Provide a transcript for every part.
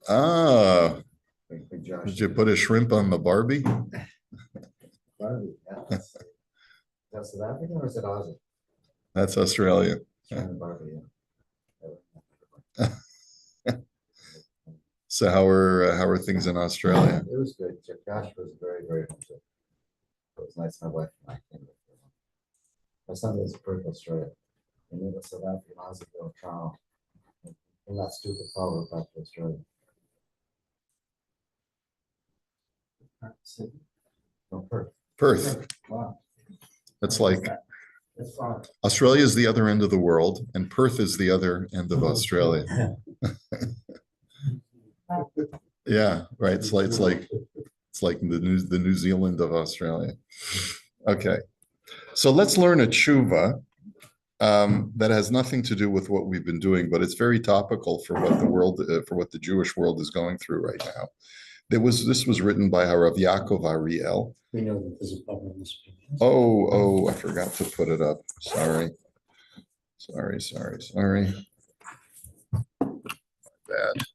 Ah, Big Josh. did you put a shrimp on the Barbie? Barbie, yeah. Is that South African or is it Aussie? That's Australia. China Barbie, So how are things in Australia? It was good. Josh was very, very homesick. It was nice. My wife and I came with her. My son lives in Perth, Australia. And it was South African, Aussie, girl, Toronto. And that stupid follow back to Australia. No, Perth. Perth. Wow. That's like That's far. Australia is the other end of the world, and Perth is the other end of Australia. Yeah, right. It's like the New Zealand of Australia. Okay, so let's learn a tshuva that has nothing to do with what we've been doing, but it's very topical for what the world, for what the Jewish world is going through right now. This was written by Harav Yaakov Ariel. We know that there's a problem in this. Oh, I forgot to put it up. Sorry. Bad.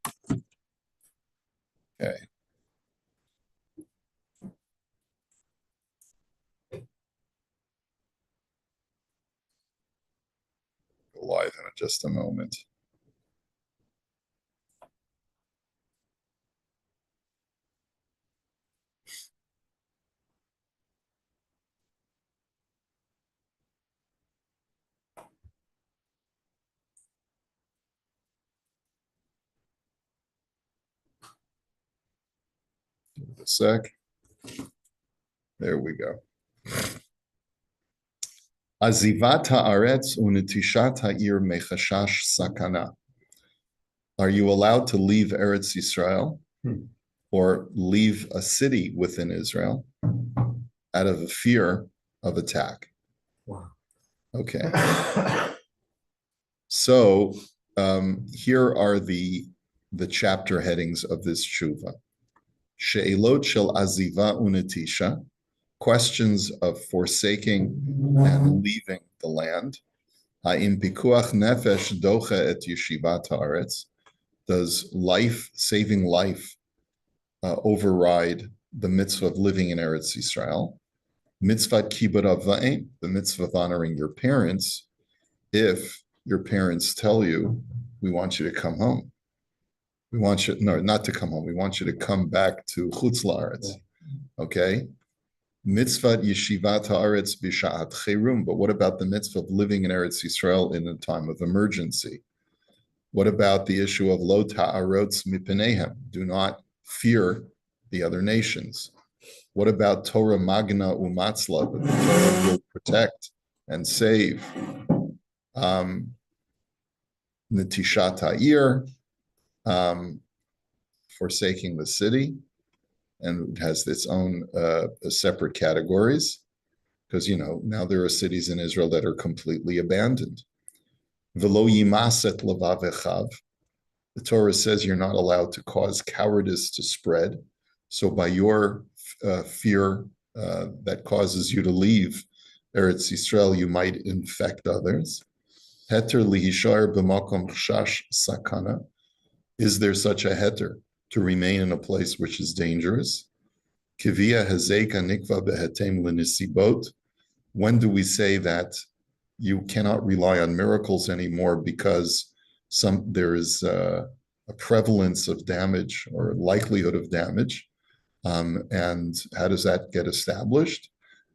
Okay. Go live in just a moment. Give it a sec. There we go. Azivat haaretz unetishat ha'ir mechashash sakana. Are you allowed to leave Eretz Yisrael or leave a city within Israel out of a fear of attack? Wow. Okay. So here are the chapter headings of this tshuva. She'elot shel aziva unetisha, questions of forsaking and leaving the land. Ha'im pikuach nefesh docha et yeshivat haaretz. Does saving life, override the mitzvah of living in Eretz Yisrael? Mitzvah kibud avayim, the mitzvah of honoring your parents, if your parents tell you, we want you to come home. We want you, no, not to come home. We want you to come back to Chutz La'aretz. Okay? Mitzvah yeshivat haaretz b'sha'at cherum. But what about the mitzvah of living in Eretz Yisrael in a time of emergency? What about the issue of lo ta'arotz mipenehem? Do not fear the other nations. What about Torah magna umatzla, that the Torah will protect and save? Netishat ha'ir, forsaking the city, and it has its own separate categories, because now there are cities in Israel that are completely abandoned. V'lo yimaset levavechav. The Torah says you're not allowed to cause cowardice to spread. So by your fear that causes you to leave Eretz Yisrael, you might infect others. Heter lihishar b'makom chash sakana. Is there such a heter to remain in a place which is dangerous? Kivia hazeka nikva behetem l'nisibot. When do we say that you cannot rely on miracles anymore because there is a prevalence of damage or likelihood of damage? And how does that get established?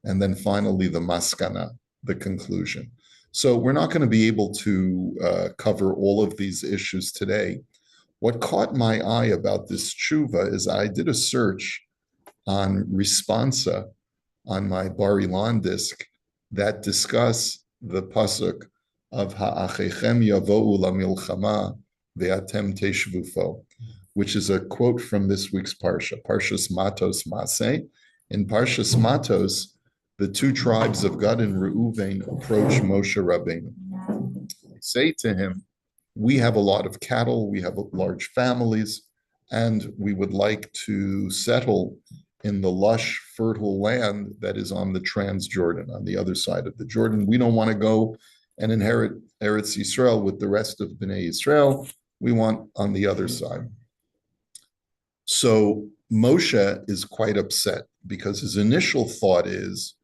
And then finally, the maskana, the conclusion. So we're not going to be able to cover all of these issues today. What caught my eye about this tshuva is I did a search on Responsa on my Bar Ilan disk that discuss the pasuk of Ha'achechem yavo'u lamilchama ve'atem teshvufo, which is a quote from this week's parsha, Parshas Matos Maseh. In Parshas Matos, the two tribes of Gad and Reuven approach Moshe Rabbeinu. They say to him, we have a lot of cattle, we have large families, and we would like to settle in the lush, fertile land that is on the Transjordan, on the other side of the Jordan. We don't want to go and inherit Eretz Yisrael with the rest of Bnei Yisrael. We want on the other side. So Moshe is quite upset because his initial thought is,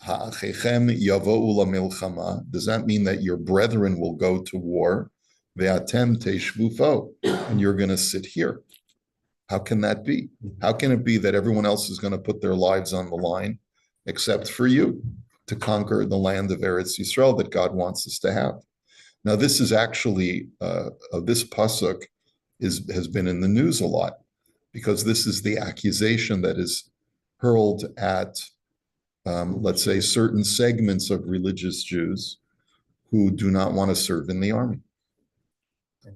"Ha'achechem yavo'u lamilchama." Does that mean that your brethren will go to war? Ve'atem teshvu fo, and you're going to sit here. How can that be? How can it be that everyone else is going to put their lives on the line except for you to conquer the land of Eretz Yisrael that God wants us to have? Now, this is actually, this pasuk has been in the news a lot because this is the accusation that is hurled at, let's say, certain segments of religious Jews who do not want to serve in the army.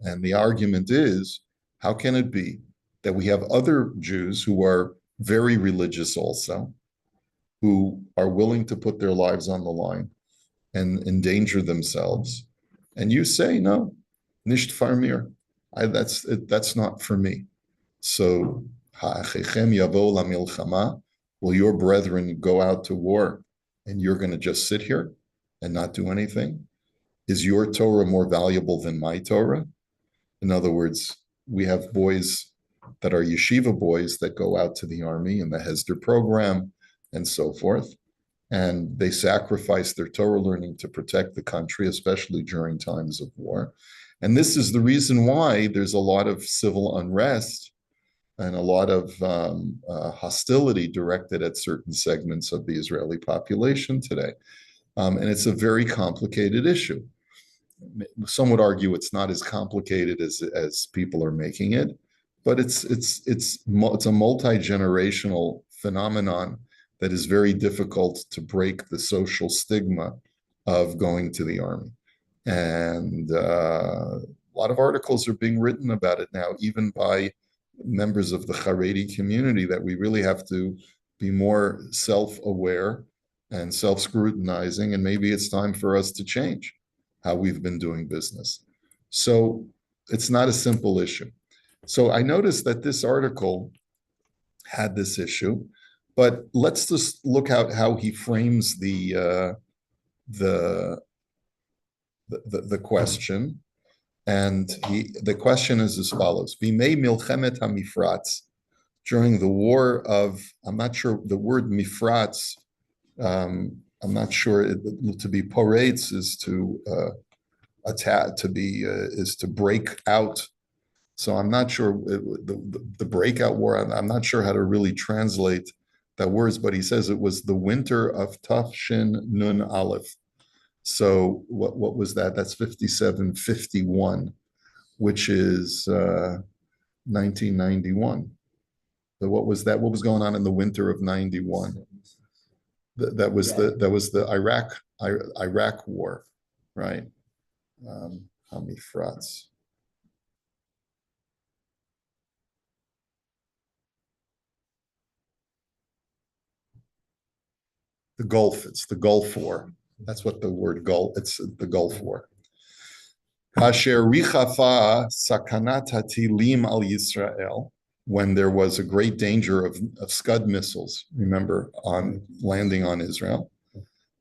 And the argument is, how can it be that we have other Jews who are very religious also, who are willing to put their lives on the line and endanger themselves? And you say, no, nicht farmir. That's not for me. So, ha'achechem yavo lamilchama, will your brethren go out to war and you're going to just sit here and not do anything? Is your Torah more valuable than my Torah? In other words, we have boys that are yeshiva boys that go out to the army in the Hesder program and so forth. And they sacrifice their Torah learning to protect the country, especially during times of war. And this is the reason why there's a lot of civil unrest and a lot of hostility directed at certain segments of the Israeli population today. And it's a very complicated issue. Some would argue it's not as complicated as people are making it, but it's a multi-generational phenomenon that is very difficult to break the social stigma of going to the army. And a lot of articles are being written about it now, even by members of the Haredi community, that we really have to be more self-aware and self-scrutinizing, and maybe it's time for us to change how we've been doing business. So it's not a simple issue. So I noticed that this article had this issue, but let's just look at how he frames the question. And the question is as follows: Bimei milchemet hamifratz, during the war of, I'm not sure the word mifratz, I'm not sure, to be poretz is to attack, is to break out. So I'm not sure the breakout war. I'm not sure how to really translate that words, but he says it was the winter of Choshen Nun Aleph. So what was that? That's 5751, which is 1991. So what was that? What was going on in the winter of 91? That was the Iraq war, right? Hamifratz. The Gulf. It's the Gulf War. That's what the word Gulf. It's the Gulf War. Kasher richafa sakanat hatilim al Yisrael, when there was a great danger of Scud missiles, remember, on landing on Israel.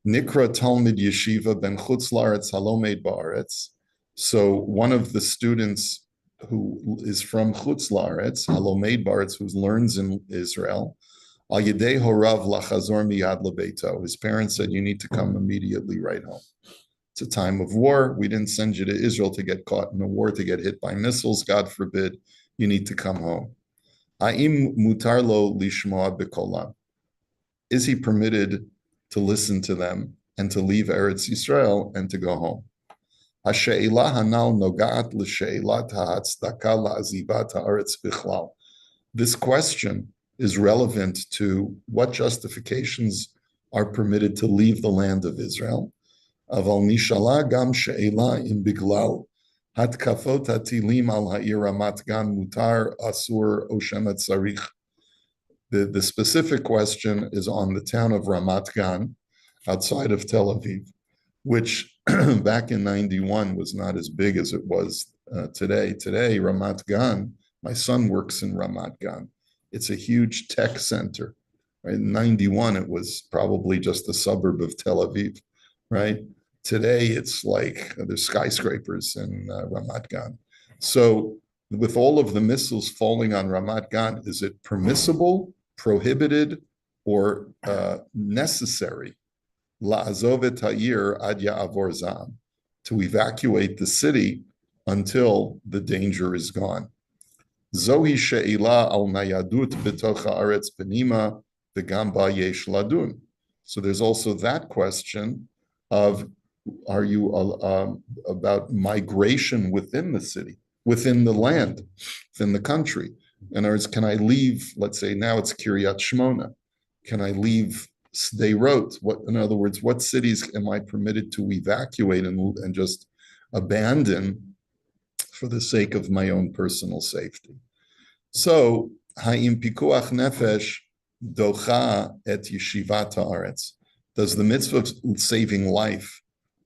Nikra Talmid Yeshiva ben Chutz Laaretz Halomed Baaretz. So one of the students who is from Chutz Laaretz, Halomed Baaretz, who learns in Israel, Al Yedei Horav Lachazor Miyad Lebeito. His parents said, you need to come immediately right home. It's a time of war. We didn't send you to Israel to get caught in a war, to get hit by missiles. God forbid. You need to come home. Ha'im mutar lo lishmoa b'kolam. Is he permitted to listen to them and to leave Eretz Yisrael and to go home? Ha'she'elah hanal nogat l'she'elat ha'atzdaka la'azivat ha'aretz bichlal. This question is relevant to what justifications are permitted to leave the land of Israel. Aval nishala gam she'ela im biglal hatkafot hatilim al ha'ir Ramat Gan mutar asur o shemet tzarich. The specific question is on the town of Ramat Gan, outside of Tel Aviv, which back in 91 was not as big as it was today. Today, Ramat Gan, my son works in Ramat Gan. It's a huge tech center. Right? In 91, it was probably just a suburb of Tel Aviv, right? Today, it's like there's skyscrapers in Ramat Gan. So with all of the missiles falling on Ramat Gan, is it permissible, prohibited, or necessary la'azov et ha'ir ad ya'avor zam, to evacuate the city until the danger is gone? Zohi she'ila al nayadut b'toch ha'aretz penima v'gam ba yesh ladun. So there's also that question of, are you about migration within the city, within the land, within the country? In other words, can I leave, let's say now it's Kiryat Shmona, can I leave Sderot? What, in other words, what cities am I permitted to evacuate and just abandon for the sake of my own personal safety? So, ha'im pikuach nefesh docha et yeshivat haaretz. Does the mitzvah of saving life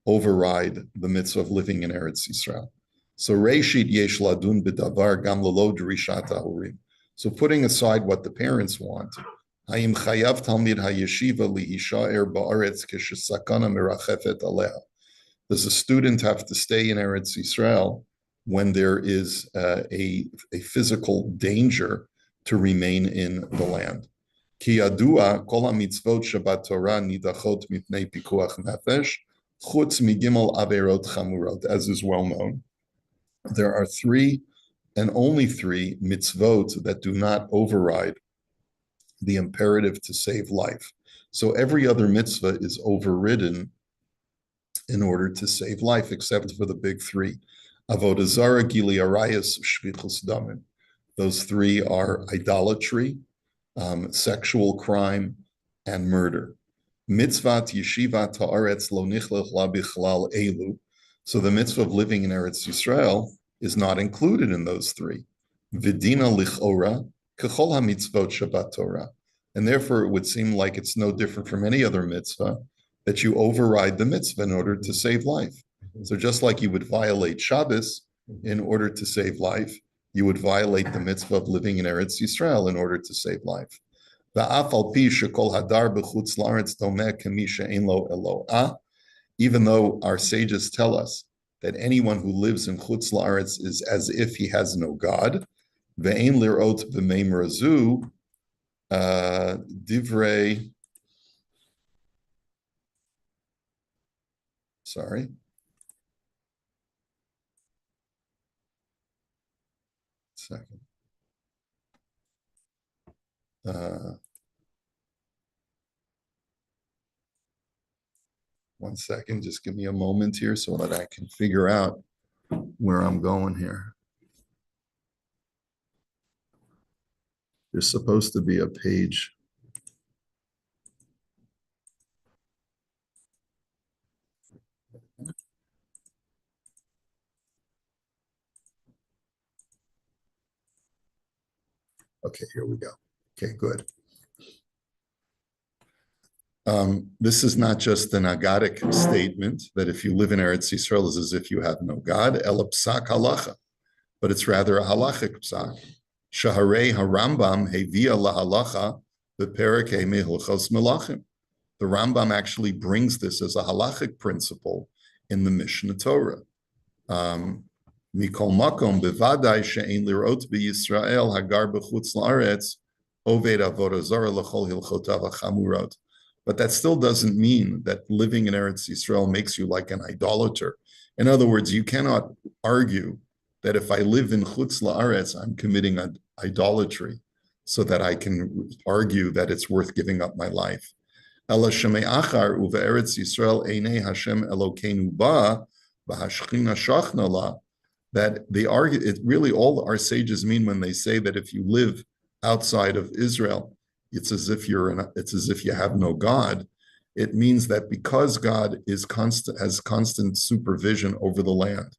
override the mitzvah of living in Eretz Yisrael? So, reishit yesh ladun b'davar gam lelo drishat hahorim. So, putting aside what the parents want, ha'im chayav talmid hayeshiva lihishaer ba'aretz k'shesakana merachefet aleha. Does a student have to stay in Eretz Yisrael when there is a physical danger to remain in the land? Ki yadua kol hamitzvot shebat Torah nidachot mipnei pikuach nefesh chutz migimel averot chamurot. As is well known, there are 3 and only 3 mitzvot that do not override the imperative to save life. So every other mitzvah is overridden in order to save life, except for the big 3. Avodah Zarah, Gili Arayos, Shvichus Damin. Those 3 are idolatry, sexual crime, and murder. Mitzvat Yeshivat Haaretz Lo Nichlech La Bichlal Elu. So the mitzvah of living in Eretz Yisrael is not included in those 3. Vidina Lichora Kechol HaMitzvot Shabbat Torah. And therefore it would seem like it's no different from any other mitzvah, that you override the mitzvah in order to save life. So just like you would violate Shabbos in order to save life, you would violate the mitzvah of living in Eretz Yisrael in order to save life. Even though our sages tell us that anyone who lives in Chutz La'aretz is as if he has no God, ve'ein lirot b'mei merazu, divrei, sorry. Second. One second, just give me a moment here so that I can figure out where I'm going here. There's supposed to be a page. Okay, here we go. Okay, good. This is not just an agadic statement that if you live in Eretz Yisrael is as if you have no God, el psak halacha, but it's rather a halachic psak. Shaharei harambam hevia lahalacha beperek Hilchos melachim. The Rambam actually brings this as a halachic principle in the Mishnah Torah. Mikol makom bevadai she'ein lirot b'Yisrael hagar b'chutz la'aretz oved avodah zarah l'chol hilchotav hachamurot. But that still doesn't mean that living in Eretz Yisrael makes you like an idolater. In other words, you cannot argue that if I live in Chutz La'aretz, I'm committing idolatry, so that I can argue that it's worth giving up my life. Ela shemei achar uve'eretz Yisrael einei Hashem Elokeinu ba v'hashchina shachna la. That they argue, it really all our sages mean when they say that if you live outside of Israel, it's as if you have no God. It means that because God is constant, has constant supervision over the land,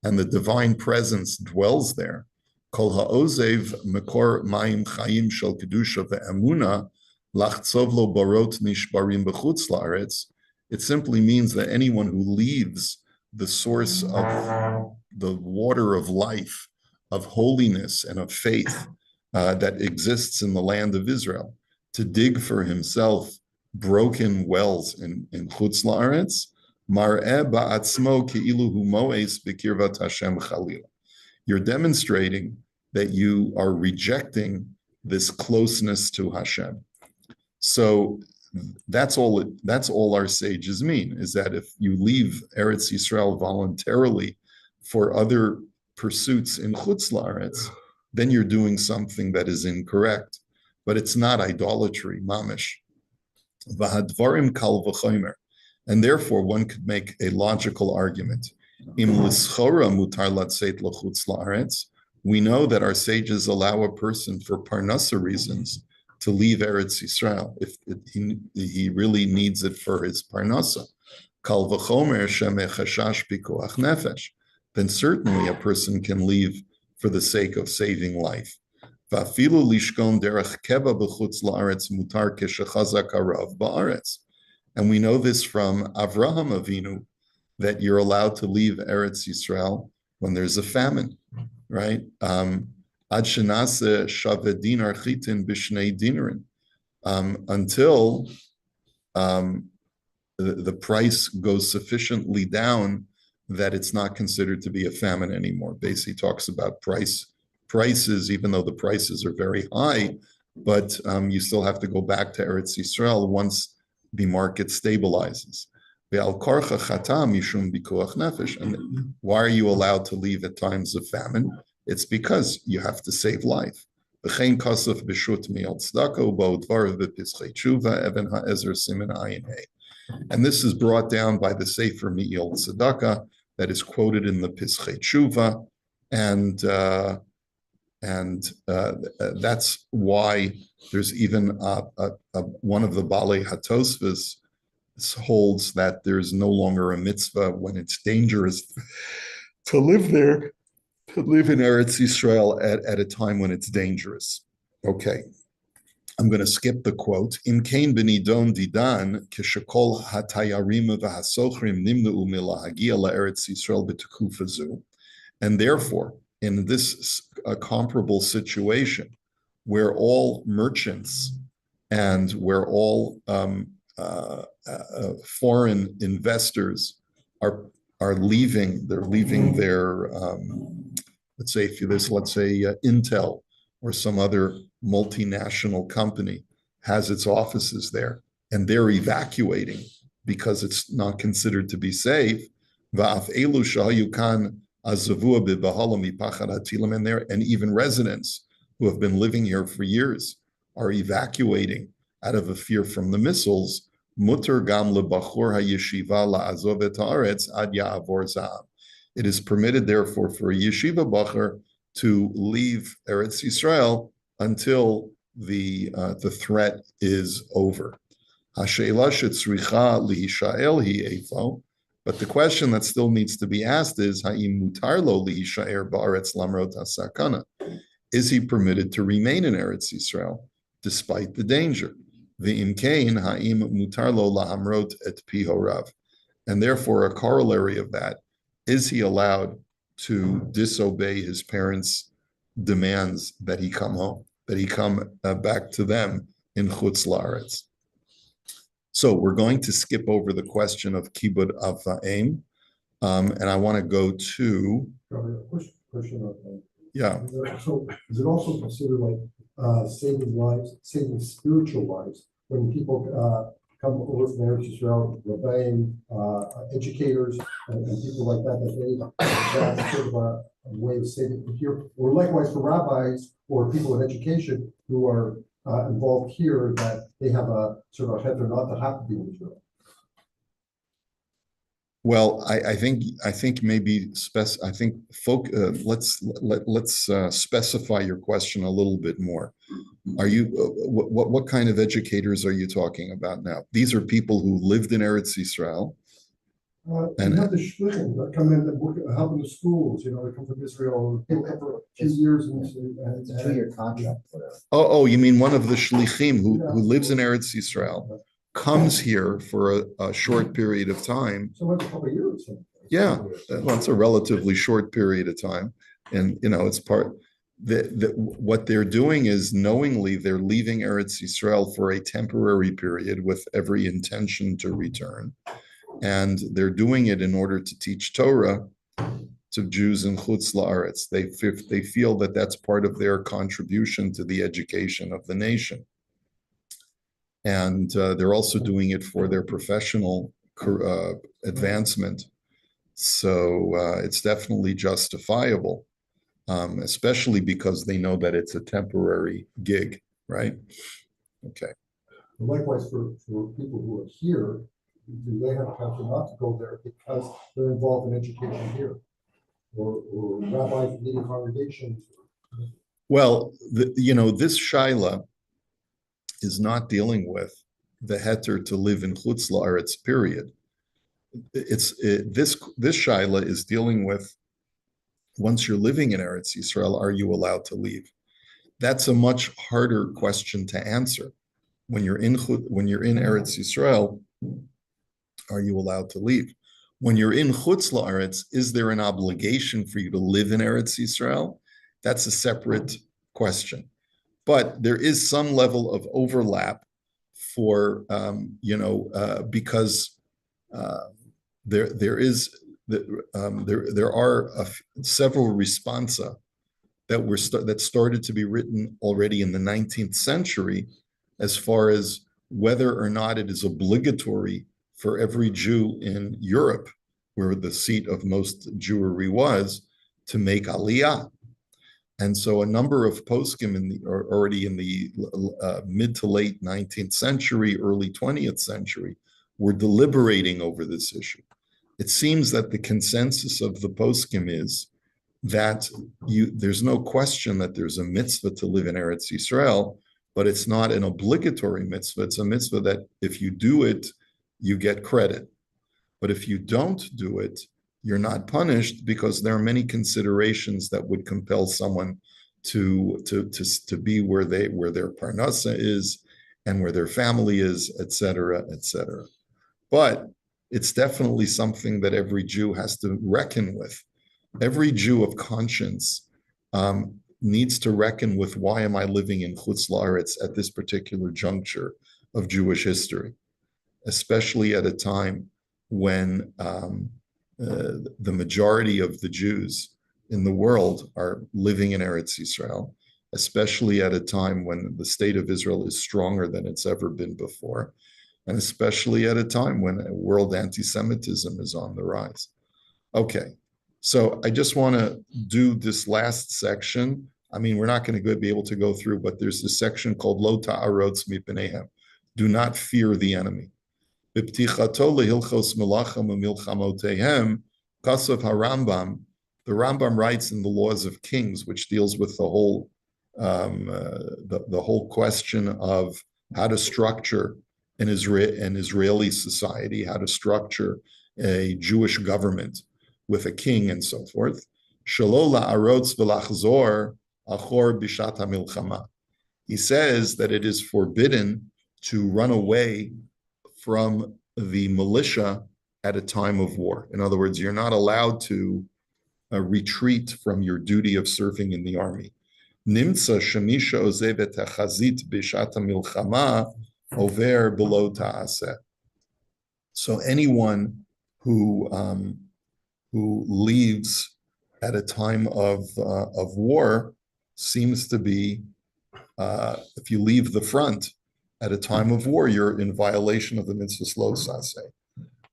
and the divine presence dwells there. Kol ha'ozev mekor mayim chayim shel kedusha ve'emuna lachtzov lo barot nishbarim b'chutz la'aretz. It simply means that anyone who leaves the source of the water of life, of holiness, and of faith that exists in the land of Israel, to dig for himself broken wells in Chutz La'aretz, mar'eh ba'atzmo ke'ilu hu mo'es b'kirvat Hashem chalil. You're demonstrating that you are rejecting this closeness to Hashem. So that's all our sages mean, is that if you leave Eretz Yisrael voluntarily for other pursuits in Chutz La'aretz, then you're doing something that is incorrect. But it's not idolatry, mamish. V'hadvarim kal v'chomer. And therefore, one could make a logical argument. Im lischora mutar latzeit l'chutz la'aretz. We know that our sages allow a person for parnasa reasons to leave Eretz Yisrael if he really needs it for his parnasa. Kal v'chomer shemechashash pikuach nefesh. Then certainly a person can leave for the sake of saving life. Va'afilu lishkon derech keva b'chutz la'aretz mutar keshechazak harav ba'aretz. And we know this from Avraham Avinu, that you're allowed to leave Eretz Yisrael when there's a famine, right? Ad shenase shaveh dinar chitin b'shnei dinarin. Until the price goes sufficiently down that it's not considered to be a famine anymore. Basically talks about prices, even though the prices are very high, but you still have to go back to Eretz Yisrael once the market stabilizes. And why are you allowed to leave at times of famine? It's because you have to save life. And this is brought down by the Sefer Mi'il Tzedakah that is quoted in the Pischei Tshuva, and that's why there's even one of the Balei HaTosfos holds that there's no longer a mitzvah when it's dangerous to live there, to live in Eretz Yisrael at a time when it's dangerous. Okay, I'm going to skip the quote. Im kein benidon didan keshekol hatayarim v'hasochrim nimnu milahagia laEretz Yisrael b'tekufa zu. And therefore, in this comparable situation, where all merchants and where all foreign investors are leaving, they're leaving their, let's say Intel or some other multinational company has its offices there, and they're evacuating because it's not considered to be safe. And even residents who have been living here for years are evacuating out of a fear from the missiles. Mutter gam lebachur hayeshiva la'azov et haaretz ad ya'avor zahav. It is permitted, therefore, for a yeshiva bacher to leave Eretz Yisrael until the threat is over. Hasheila shetzricha lihishael hi eifo. But the question that still needs to be asked is, ha'im mutar lo lihishaer ba'aretz lamrot hasakana. Is he permitted to remain in Eretz Yisrael despite the danger? V'im kein ha'im mutar lo lahamrot et pi horav. And therefore, a corollary of that, is he allowed to disobey his parents' demands that he come home, that he come back to them in Chutz La'aretz? So we're going to skip over the question of Kibud Av Va'em, and I want to go to... Question of yeah. So is it also considered like saving lives, saving spiritual lives, when people come over from Eretz Yisrael, rebelling, educators and people like that that's sort of a way of saving here, or likewise for rabbis or people in education who are involved here, that they have a sort of a heter not to have to be in Israel. Well, I think maybe let's specify your question a little bit more. Are you what kind of educators are you talking about now? These are people who lived in Eretz Yisrael. And you have the shlichim that come in and help in the schools. You know, they come from Israel. They come for 2 years and it's a 2-year contract. Oh, you mean one of the shlichim who lives in Eretz Yisrael, comes here for a short period of time. Sometimes a couple of years. Yeah, well, it's a relatively short period of time, and it's part. What they're doing is knowingly they're leaving Eretz Yisrael for a temporary period with every intention to return, and they're doing it in order to teach Torah to Jews in Chutz La'aretz. They feel that that's part of their contribution to the education of the nation. And they're also doing it for their professional advancement. So it's definitely justifiable, especially because they know that it's a temporary gig, right? Okay. Likewise, for people who are here, do they have a country not to go there because they're involved in education here? Or rabbis leading congregations? Well, this shaila is not dealing with the heter to live in Chutz La'aretz, period. This shaila is dealing with, once you're living in Eretz Yisrael, are you allowed to leave? That's a much harder question to answer. When you're in Eretz Yisrael, are you allowed to leave? When you're in Chutz La'aretz, is there an obligation for you to live in Eretz Yisrael? That's a separate question. But there is some level of overlap for, because there are several responsa that started to be written already in the 19th century, as far as whether or not it is obligatory for every Jew in Europe, where the seat of most Jewry was, to make aliyah. And so a number of poskim already in the mid to late 19th century, early 20th century, were deliberating over this issue. It seems that the consensus of the poskim is that there's no question that there's a mitzvah to live in Eretz Yisrael, but it's not an obligatory mitzvah. It's a mitzvah that if you do it, you get credit. But if you don't do it, you're not punished, because there are many considerations that would compel someone to be where their parnasa is and where their family is, et cetera, et cetera. But it's definitely something that every Jew has to reckon with. Every Jew of conscience needs to reckon with, why am I living in Chutz La'aretz at this particular juncture of Jewish history, especially at a time when the majority of the Jews in the world are living in Eretz Yisrael, especially at a time when the state of Israel is stronger than it's ever been before, and especially at a time when world anti-Semitism is on the rise. Okay, so I just want to do this last section. I mean, we're not going to be able to go through, but there's this section called Lo Ta'arotz Mipneihem. Do not fear the enemy. B'ptichato lehilchos melachim u'milchamotehem, kasav harambam. The Rambam writes in the Laws of Kings, which deals with the whole question of how to structure an Israeli society, how to structure a Jewish government with a king and so forth. Shelo la'arotz v'lachzor achor bishat hamilchama. He says that it is forbidden to run away from the militia at a time of war. In other words, you're not allowed to retreat from your duty of serving in the army. Nimtza shemisha ozevet hachazit bishat hamilchama over below ta'aseh. So anyone who leaves at a time of war seems to be, if you leave the front at a time of war, you're in violation of the mitzvah lo saseh.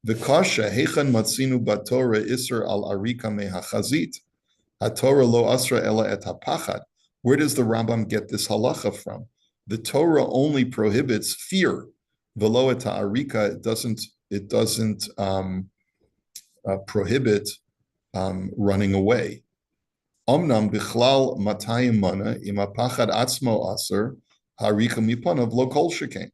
The kasha heichan matzinu batorah iser al arika mehachazit haTorah lo asra ela et hapachad. Where does the Rambam get this halacha from? The Torah only prohibits fear. Velo et ha'arika, it doesn't prohibit running away. Omnam bichlal matayim mana im hapachad atzmo aser harika mipanav lo kol shekain.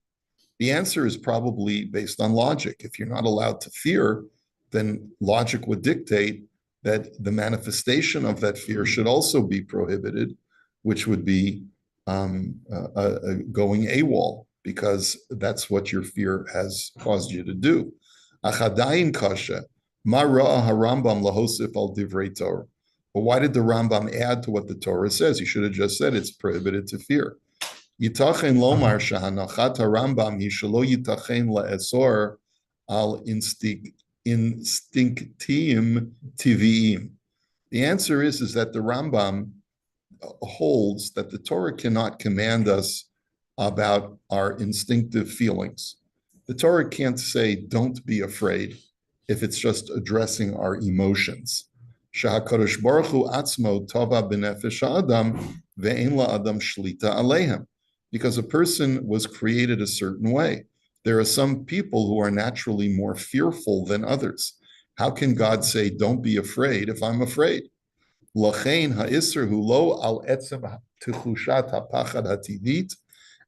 The answer is probably based on logic. If you're not allowed to fear, then logic would dictate that the manifestation of that fear should also be prohibited, which would be going AWOL, because that's what your fear has caused you to do. Achadayin kasha, ma ra'a harambam lahosif al divrei Torah. But why did the Rambam add to what the Torah says? He should have just said it's prohibited to fear. Yitachen lomar shahanachat harambam yishalo yitachen laesor al instinctium tiviim. The answer is that the Rambam holds that the Torah cannot command us about our instinctive feelings. The Torah can't say, don't be afraid, if it's just addressing our emotions. Shahakadosh Baruch Hu atzmo tova b'nefesh ha'adam ve'en la'adam shlita aleihem. Because a person was created a certain way. There are some people who are naturally more fearful than others. How can God say, don't be afraid if I'm afraid? Lachein ha'isr hu lo al etzem tichushat ha'pachad hatidit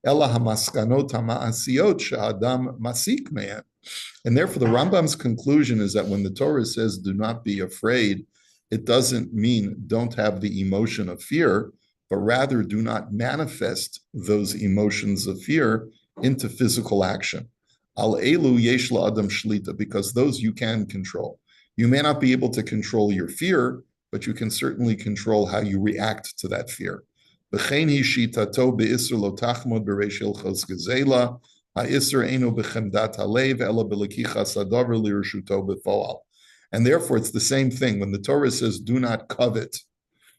ela hamaskanot ha'ma'asiyot she'adam masik me'en. And therefore, the Rambam's conclusion is that when the Torah says, do not be afraid, it doesn't mean don't have the emotion of fear, but rather do not manifest those emotions of fear into physical action. Al elu yesh la'adam shlita, because those you can control. You may not be able to control your fear, but you can certainly control how you react to that fear. V'chein hi shitato be'isr lo tachmod b'reish Hilchos gezela, ha'isr eino b'chemdat halev ela b'lekichas hadavar lirshuto b'foal. And therefore, it's the same thing. When the Torah says, do not covet,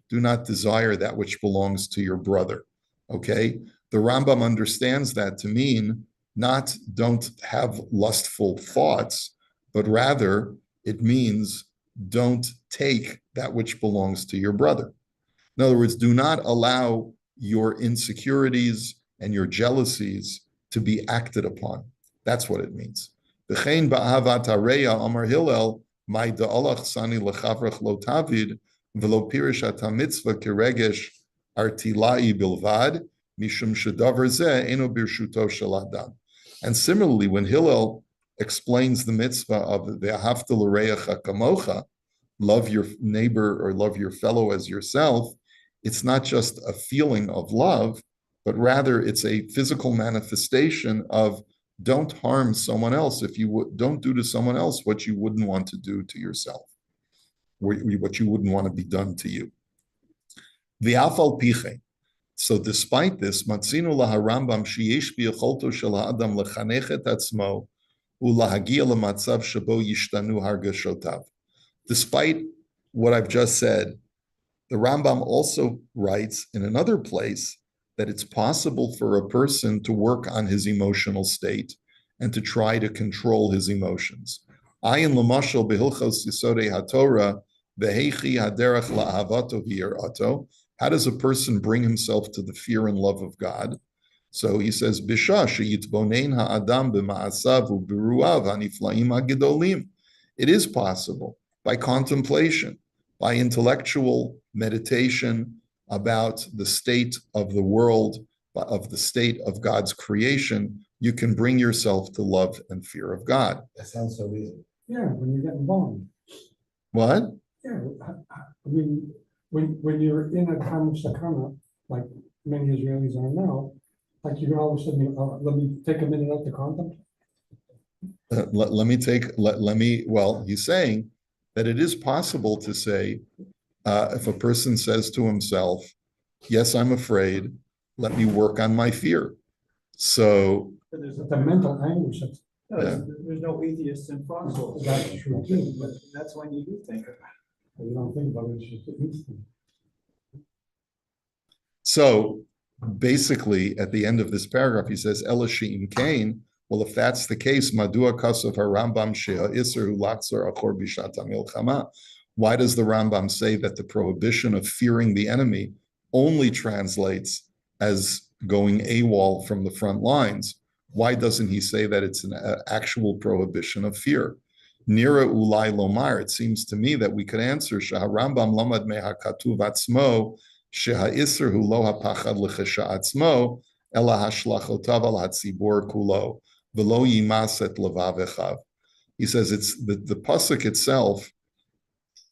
do not desire that which belongs to your brother, okay? The Rambam understands that to mean not don't have lustful thoughts, but rather it means don't take that which belongs to your brother. In other words, do not allow your insecurities and your jealousies to be acted upon. That's what it means. V'chein ba'ahavat hareya amar Hillel, mai da'alach sani lechavrach lo tavid, v'lo pirish ata mitzvah keregesh artilai bilvad, mishum shedavar zeh eno birshuto shel adam. And similarly, when Hillel explains the mitzvah of ve'ahavta l'reacha kamocha, love your neighbor or love your fellow as yourself, it's not just a feeling of love, but rather it's a physical manifestation of don't harm someone else. If you don't do to someone else what you wouldn't want to do to yourself, what you wouldn't want to be done to you. V'afal piche. So despite this, matzinu laharambam sheyesh biyacholto shel ha'adam lechanech et atzmo u'lahagia lematzav shabo yishtanu hargashotav. Despite what I've just said, the Rambam also writes in another place that it's possible for a person to work on his emotional state and to try to control his emotions. Ayin l'mashal behilchos yisodei haTorah v'heichi haderech la'avato v'yirato. How does a person bring himself to the fear and love of God? So he says, Bisha sheyitbonein ha'adam b'ma'asav u'biruav haniflaim ha'gedolim. It is possible by contemplation, by intellectual meditation about the state of the world, of the state of God's creation, you can bring yourself to love and fear of God. That sounds so easy. Yeah, when you're getting bombed. What? Yeah, I mean, when you're in a time of sakana, like many Israelis are now, like you can all of a sudden, let me take a minute out to contemplate. Well, he's saying that it is possible to say, if a person says to himself, yes, I'm afraid, let me work on my fear. So But there's the mental anguish. There's no atheists in foxholes. That's true too, but That's when you do think about it. you don't think about it, it's just an instinct. So basically, at the end of this paragraph, he says, Elashim Kain. Well, if that's the case, Madua Kasov Harambam Shea Isser Latzar Achor Bishata Milchama. Why does the Rambam say that the prohibition of fearing the enemy only translates as going AWOL from the front lines? Why doesn't he say that it's an actual prohibition of fear? Nira Ulai Lomar, it seems to me that we could answer Shah Rambam Lamad Meha Katuv Atzmo Sheha Isser Hu Lo HaPachad L'Chesha Atzmo Ela Hashlachotav Al Hatzibor Kulo V'Lo Yimaset Levavechav. He says it's the pasuk itself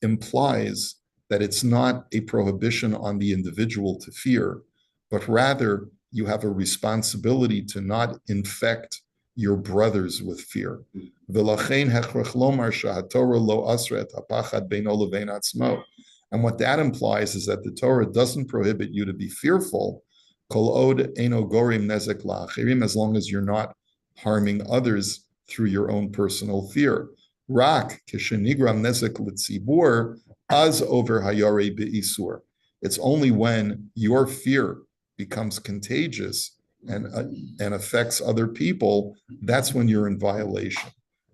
implies that it's not a prohibition on the individual to fear, but rather you have a responsibility to not infect your brothers with fear. And what that implies is that the Torah doesn't prohibit you to be fearful, as long as you're not harming others through your own personal fear. Rak, Az over hayare be'isur. It's only when your fear becomes contagious and affects other people, that's when you're in violation.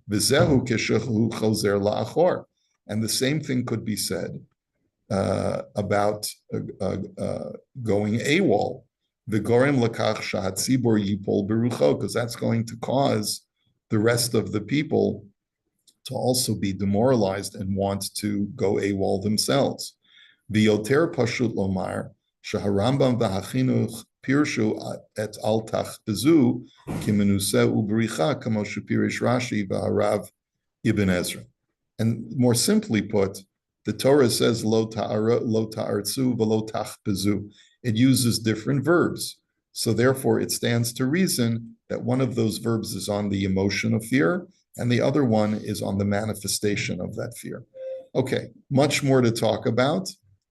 V'zehu kishehu chozer la'achor. And the same thing could be said about going AWOL. V'gorem lakach shahatzibor yipol berucho, because that's going to cause the rest of the people to also be demoralized and want to go AWOL themselves. V'yoter pashut lomar shaharambam v'hachinuch pirshu et altach bezu kimenuse ubericha kamo shepirish Rashi v'harav Ibn Ezra. And more simply put, the Torah says lo ta'artzu v'lo tachbezu. It uses different verbs. So therefore, it stands to reason that one of those verbs is on the emotion of fear, and the other one is on the manifestation of that fear. Okay, much more to talk about,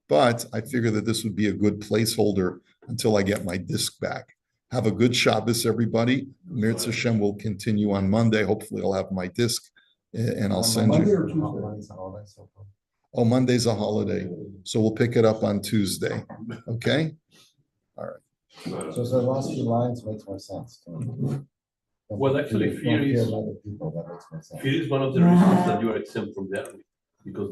but I figure that this would be a good placeholder until I get my disc back. Have a good Shabbos, everybody. Mirz Hashem will continue on Monday. Hopefully, I'll have my disc, and I'll send Monday you. or Tuesday? Monday's a holiday, so far. Oh, Monday's a holiday, so we'll pick it up on Tuesday. Okay? So the last few lines makes more sense to me. Well, actually, Don't fear fear is- other people, that makes more sense. Fear is one of the reasons that you are exempt from the army, because